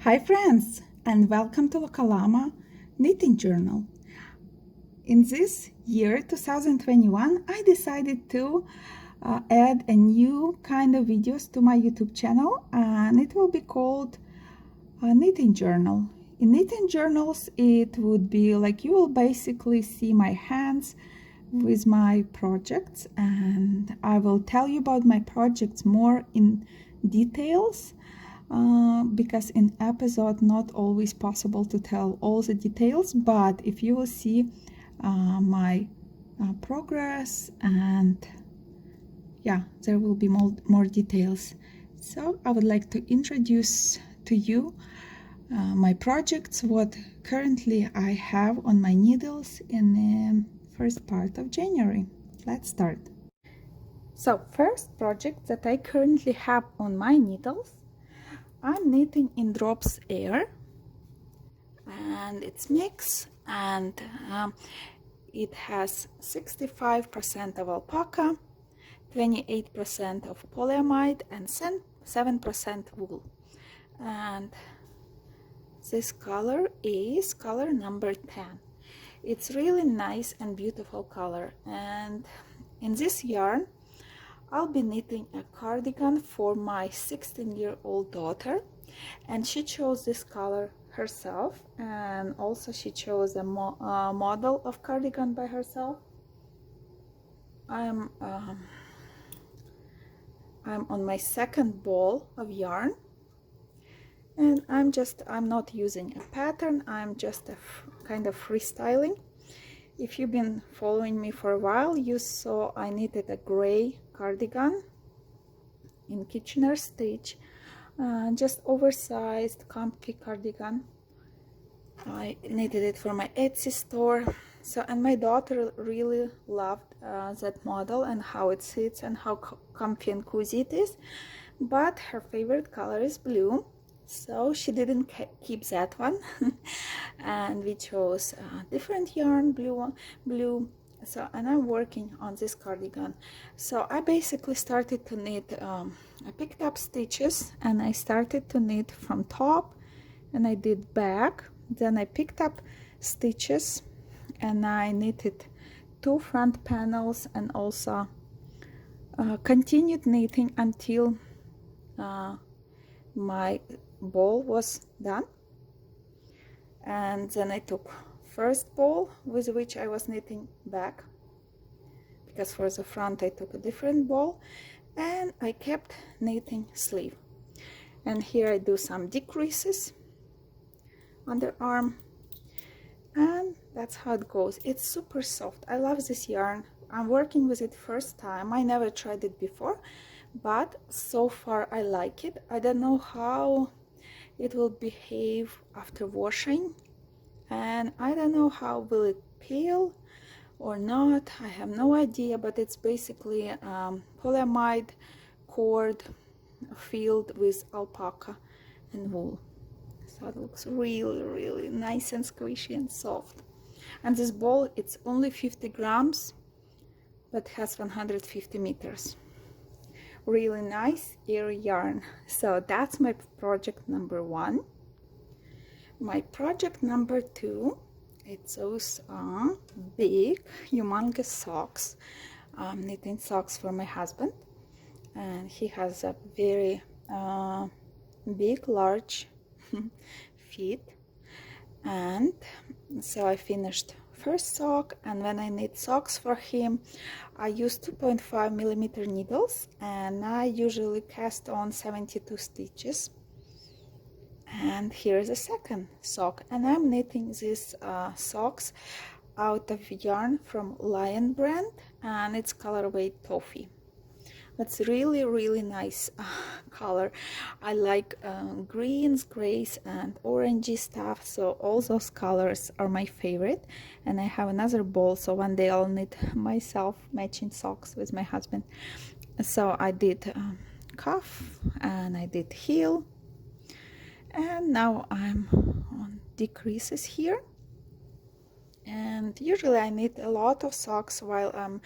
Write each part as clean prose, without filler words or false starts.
Hi friends, and welcome to Lokalama Knitting Journal. In this year 2021, I decided to add a new kind of videos to my YouTube channel, and it will be called Knitting Journal. In Knitting Journals, it would be like you will basically see my hands with my projects, and I will tell you about my projects more in details. Because in episode not always possible to tell all the details, but if you will see my progress, and yeah, there will be more details. So I would like to introduce to you my projects, what currently I have on my needles in the first part of January. Let's start. So first project that I currently have on my needles, I'm knitting in Drops Air, and it's mixed, and it has 65% of alpaca, 28% of polyamide, and 7% wool. And this color is color number 10. It's really nice and beautiful color, and in this yarn I'll be knitting a cardigan for my 16-year-old daughter, and she chose this color herself, and also she chose a model of cardigan by herself. I'm on my second ball of yarn, and I'm not using a pattern, I'm just kind of freestyling. If you've been following me for a while, you saw I knitted a gray cardigan in Kitchener stitch, just oversized comfy cardigan. I knitted it for my Etsy store. So, and my daughter really loved that model and how it sits and how comfy and cozy it is, but her favorite color is blue, so she didn't keep that one. And we chose different yarn, blue. So, and I'm working on this cardigan. So I basically started to knit, I picked up stitches and I started to knit from top, and I did back, then I picked up stitches and I knitted 2 front panels, and also continued knitting until my ball was done. And then I took first ball with which I was knitting back, because for the front I took a different ball, and I kept knitting sleeve. And here I do some decreases underarm, and that's how it goes. It's super soft. I love this yarn. I'm working with it first time. I never tried it before, but so far I like it. I don't know how it will behave after washing, and I don't know how will it peel or not. I have no idea, but it's basically polyamide cord filled with alpaca and wool. So it looks really nice and squishy and soft. And this ball, it's only 50 grams, but has 150 meters. Really nice airy yarn. So that's my project number 1. My project number 2, it's those big humongous socks. I'm knitting socks for my husband, and he has a very big, large feet. And so I finished first sock, and when I knit socks for him, I use 2.5 millimeter needles, and I usually cast on 72 stitches. And here is a second sock, and I'm knitting these socks out of yarn from Lion brand, and it's colorway Toffee. That's really nice color. I like greens, grays, and orangey stuff, so all those colors are my favorite. And I have another ball, so one day I'll knit myself matching socks with my husband. So I did cuff, and I did heel, and now I'm on decreases here. And usually I knit a lot of socks while I'm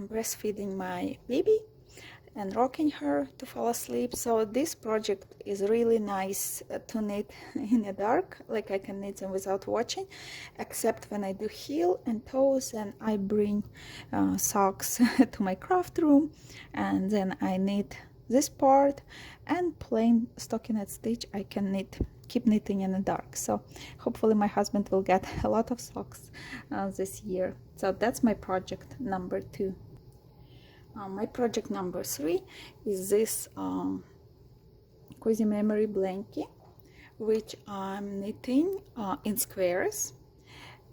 breastfeeding my baby. and rocking her to fall asleep. So this project is really nice to knit in the dark, like I can knit them without watching, except when I do heel and toes, and I bring socks to my craft room, and then I knit this part, and plain stockinette stitch I can keep knitting in the dark. So hopefully my husband will get a lot of socks this year. So that's my project number 2. My project number 3 is this cozy memory blanket, which I'm knitting in squares.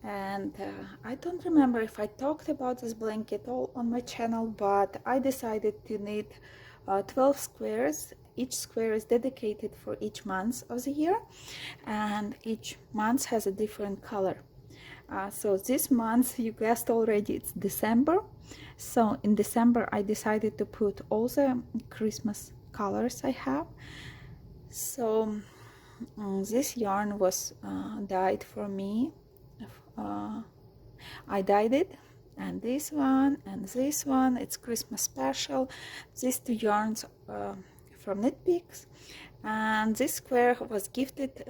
And I don't remember if I talked about this blanket all on my channel, but I decided to knit 12 squares. Each square is dedicated for each month of the year, and each month has a different color. So this month, you guessed already, it's December. So in December I decided to put all the Christmas colors I have. So this yarn was dyed for me. I dyed it, and this one, it's Christmas special. These 2 yarns from Knit Picks, and this square was gifted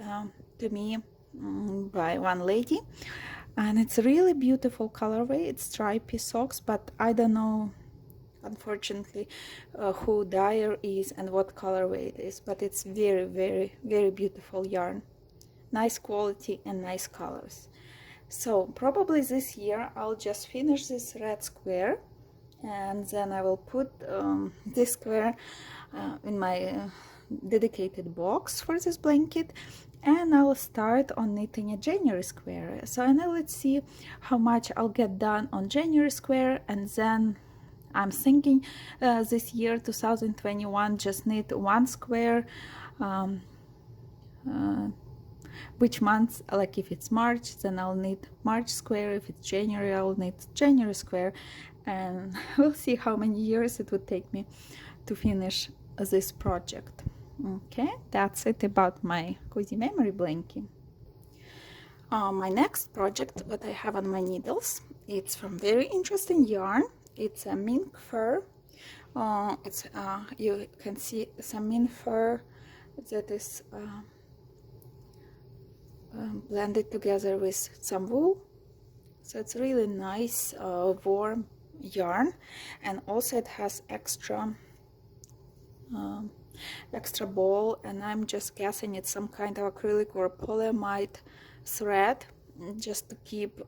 to me by one lady, and it's a really beautiful colorway. It's stripy socks, but I don't know, unfortunately, who dyer is and what colorway it is, but it's very, very, very beautiful yarn, nice quality and nice colors. So probably this year I'll just finish this red square, and then I will put this square in my dedicated box for this blanket, and I'll start on knitting a January square. So now let's see how much I'll get done on January square, and then I'm thinking this year 2021 just knit 1 square which month, like if it's March, then I'll knit March square. If it's January, I'll knit January square, and we'll see how many years it would take me to finish this project. Okay, that's it about my cozy memory blanket. My next project, what I have on my needles, it's from very interesting yarn. It's a mink fur. You can see some mink fur that is blended together with some wool. So it's really nice warm yarn, and also it has extra ball, and I'm just guessing it's some kind of acrylic or polyamide thread, just to keep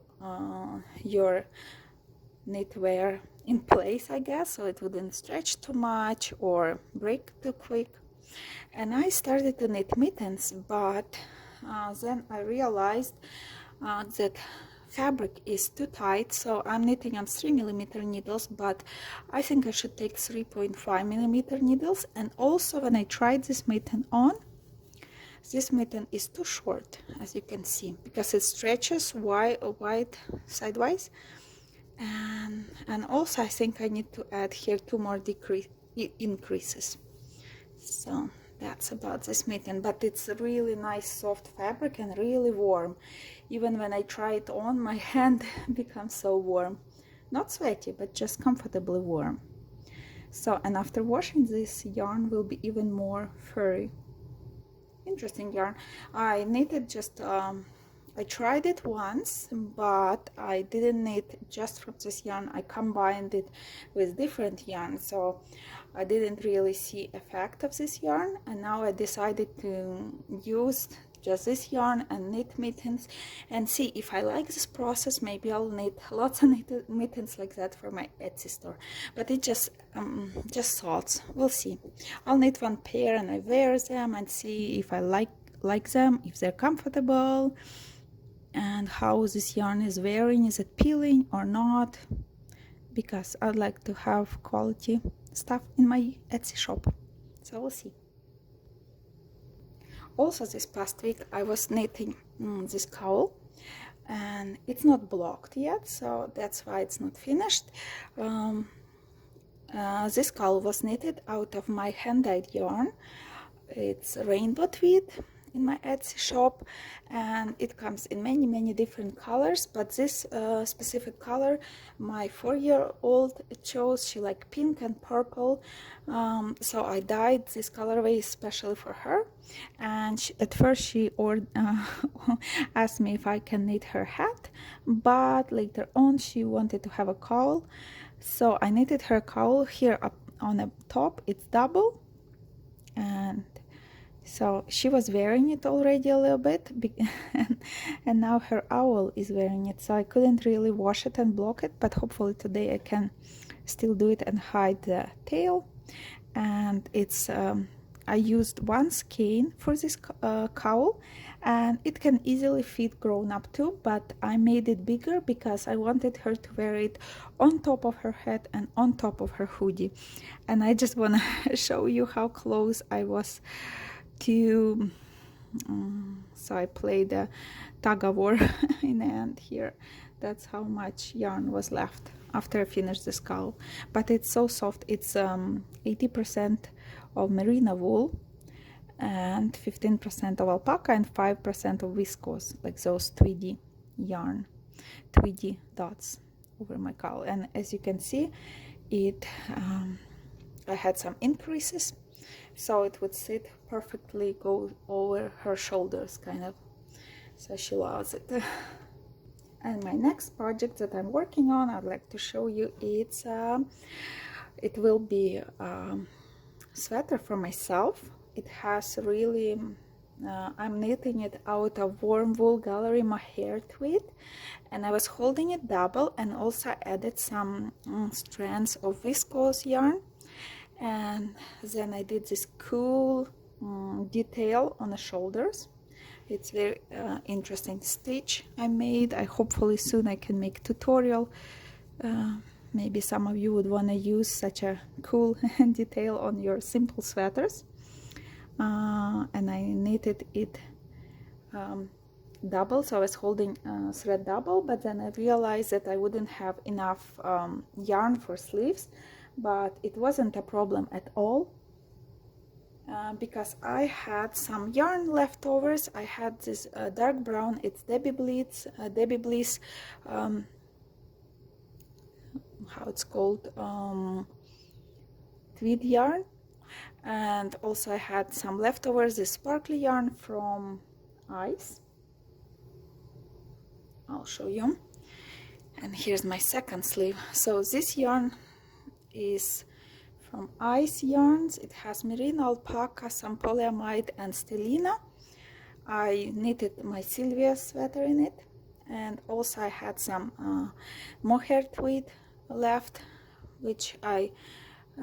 your knitwear in place, I guess, so it wouldn't stretch too much or break too quick. And I started to knit mittens, but then I realized that fabric is too tight, so I'm knitting on 3mm needles, but I think I should take 3.5mm needles. And also when I tried this mitten on, this mitten is too short, as you can see, because it stretches wide sidewise, and also I think I need to add here 2 more increases. So that's about this mitten, but it's a really nice soft fabric and really warm. Even when I try it on, my hand becomes so warm. Not sweaty, but just comfortably warm. So, and after washing, this yarn will be even more furry. Interesting yarn. I knitted just I tried it once, but I didn't knit just from this yarn. I combined it with different yarn, so I didn't really see effect of this yarn, and now I decided to use just this yarn and knit mittens and see if I like this process. Maybe I'll knit lots of mittens like that for my Etsy store, but it just thoughts. We'll see. I'll knit 1 pair and I wear them and see if I like them, if they're comfortable, and how this yarn is wearing. Is it peeling or not? Because I'd like to have quality stuff in my Etsy shop, so we'll see. Also, this past week I was knitting this cowl, and it's not blocked yet, so that's why it's not finished. This cowl was knitted out of my hand-dyed yarn. It's rainbow tweed, in my Etsy shop, and it comes in many different colors, but this specific color my 4-year-old chose. She liked pink and purple, so I dyed this colorway especially for her. And at first she asked me if I can knit her hat, but later on she wanted to have a cowl, so I knitted her cowl. Here up on the top it's double, and so she was wearing it already a little bit, and now her owl is wearing it, so I couldn't really wash it and block it, but hopefully today I can still do it and hide the tail. And it's I used one skein for this cowl, and it can easily fit grown up too, but I made it bigger because I wanted her to wear it on top of her head and on top of her hoodie. And I just want to show you how close I was to so I played a tug of war in the end here. That's how much yarn was left after I finished the cowl, but it's so soft. It's 80% of merino wool and 15% of alpaca and 5% of viscose, like those 3D yarn, 3D dots over my cowl. And as you can see, it I had some increases, so it would sit perfectly, go over her shoulders kind of, so she loves it. And my next project that I'm working on, I'd like to show you, it will be a sweater for myself. It has really I'm knitting it out of Warm Wool Gallery mohair tweed, and I was holding it double and also added some strands of viscose yarn, and then I did this cool detail on the shoulders. It's very interesting stitch I made. Hopefully soon I can make tutorial. Maybe some of you would want to use such a cool detail on your simple sweaters. And I knitted it double, so I was holding thread double, but then I realized that I wouldn't have enough yarn for sleeves, but it wasn't a problem at all. Because I had some yarn leftovers. I had this dark brown, it's Debbie Bliss, how it's called, tweed yarn, and also I had some leftovers, this sparkly yarn from Ice. I'll show you. And here's my second sleeve. So this yarn is from Ice Yarns. It has merino, alpaca, some polyamide and stellina. I knitted my Sylvia sweater in it, and also I had some mohair tweed left, which I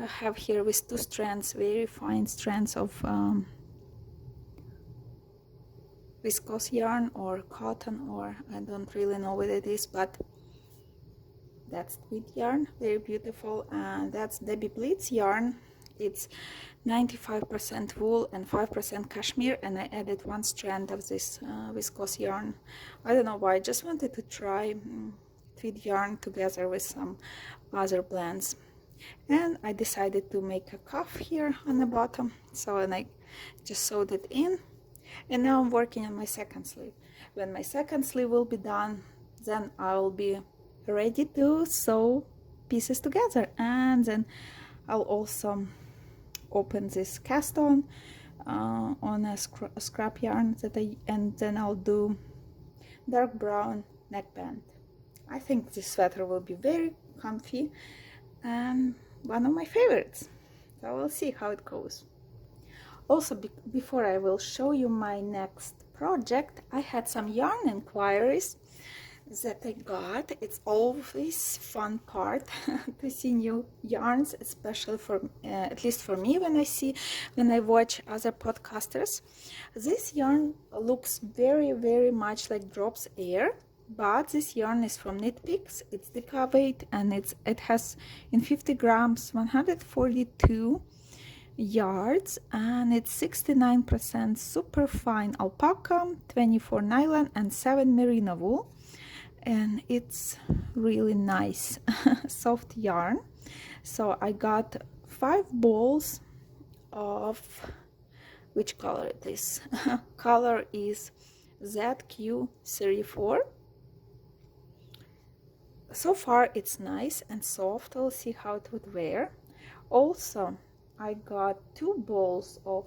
have here with 2 strands, very fine strands of viscose yarn or cotton, or I don't really know what it is, but that's tweed yarn, very beautiful. And that's Debbie Bliss yarn. It's 95% wool and 5% cashmere, and I added 1 strand of this viscose yarn. I don't know why, I just wanted to try tweed yarn together with some other blends. And I decided to make a cuff here on the bottom, so and I just sewed it in. And now I'm working on my second sleeve. When my second sleeve will be done, then I'll be ready to sew pieces together, and then I'll also open this cast on a scrap yarn and then I'll do dark brown neckband. I think this sweater will be very comfy and one of my favorites, so we'll see how it goes. Also, before I will show you my next project, I had some yarn inquiries that I got. It's always fun part to see new yarns, especially for at least for me when I watch other podcasters. This yarn looks very much like Drops Air, but this yarn is from Knit Picks. It's deca weight, and it has in 50 grams 142 yards, and it's 69% super fine alpaca, 24 nylon and 7 merino wool. And it's really nice soft yarn. So I got 5 balls of which color it is. Color is ZQ34. So far it's nice and soft. We'll see how it would wear. Also, I got 2 balls of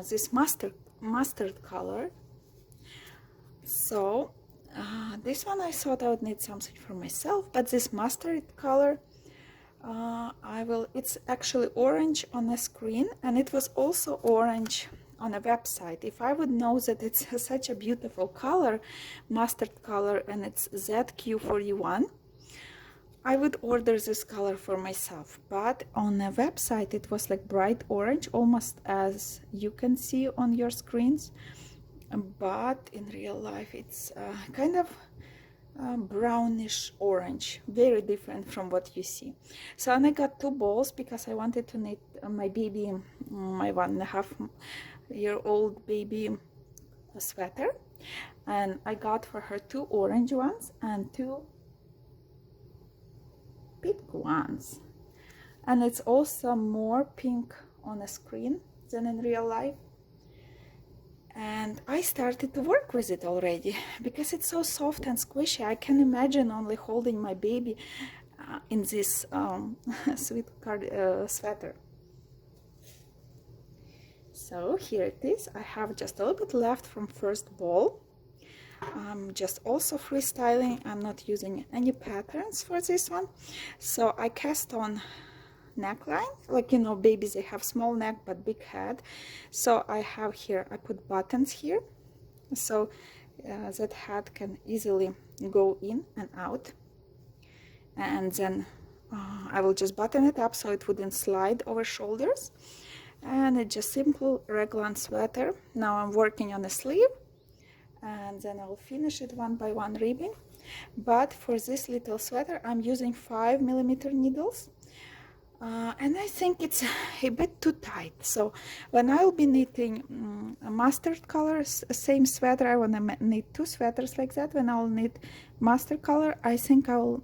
this mustard color. So this one I thought I would need something for myself, but this mustard color, it's actually orange on the screen, and it was also orange on a website. If I would know that it's such a beautiful color, mustard color, and it's ZQ41, I would order this color for myself. But on a website it was like bright orange, almost as you can see on your screens, but in real life it's kind of brownish orange, very different from what you see. So, and I got 2 balls because I wanted to knit my baby, my 1.5-year-old baby, a sweater, and I got for her 2 orange ones and 2 pink ones, and it's also more pink on the screen than in real life. And I started to work with it already because it's so soft and squishy. I can imagine only holding my baby in this sweet sweater. So here it is. I have just a little bit left from first ball. I'm just also freestyling. I'm not using any patterns for this one. So I cast on neckline, like, you know, babies, they have small neck but big head. So I have here, I put buttons here, so that hat can easily go in and out. And then I will just button it up so it wouldn't slide over shoulders. And it's just simple raglan sweater. Now I'm working on a sleeve, and then I'll finish it one by one ribbing. But for this little sweater I'm using 5mm needles. And I think it's a bit too tight. So when I'll be knitting a mustard color, same sweater, I want to knit 2 sweaters like that. When I'll knit mustard color, I think I'll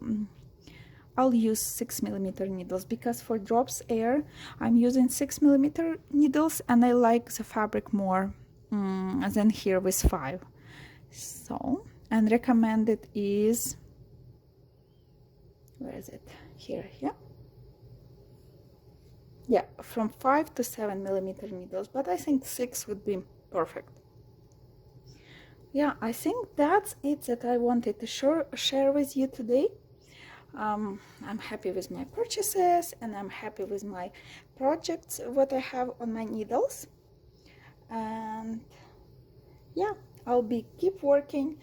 use 6mm needles, because for drops air I'm using 6mm needles, and I like the fabric more than here with 5. So, and recommended is, where is it? Here, yeah, from 5 to 7mm needles, but I think 6 would be perfect. Yeah, I think that's it that I wanted to share with you today. I'm happy with my purchases, and I'm happy with my projects, what I have on my needles. And yeah, I'll keep working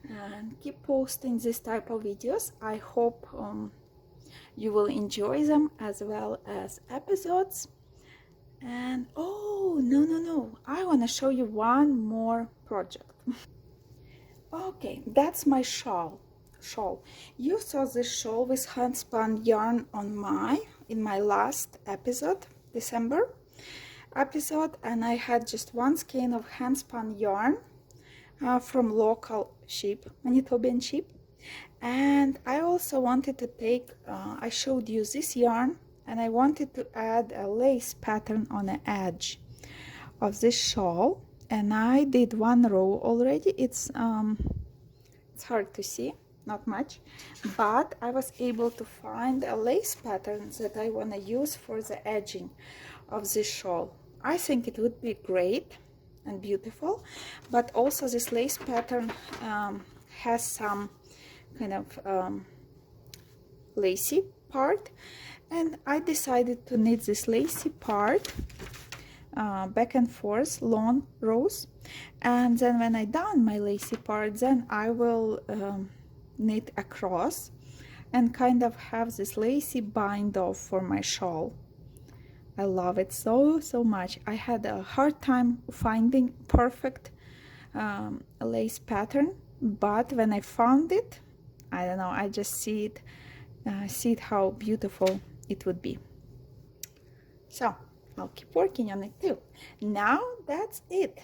and keep posting this type of videos. I hope you will enjoy them as well as episodes. And oh, no, I want to show you one more project. Okay, that's my shawl. You saw this shawl with handspun yarn in my last episode, December episode, and I had just 1 skein of handspun yarn from local sheep, Manitobain sheep. And I also wanted to take, I showed you this yarn, and I wanted to add a lace pattern on the edge of this shawl, and I did 1 row already. It's hard to see, not much, but I was able to find a lace pattern that I want to use for the edging of this shawl. I think it would be great and beautiful, but also this lace pattern has some kind of lacy part, and I decided to knit this lacy part back and forth, long rows, and then when I done my lacy part, then I will knit across and kind of have this lacy bind off for my shawl. I love it so much. I had a hard time finding perfect lace pattern, but when I found it, I don't know, I just see it how beautiful it would be. So I'll keep working on it too. Now that's it.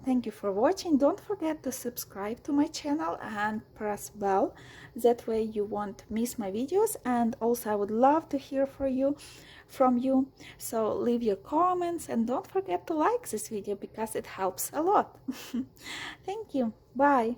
Thank you for watching. Don't forget to subscribe to my channel and press bell. That way you won't miss my videos. And also I would love to hear from you. So leave your comments and don't forget to like this video because it helps a lot. Thank you. Bye.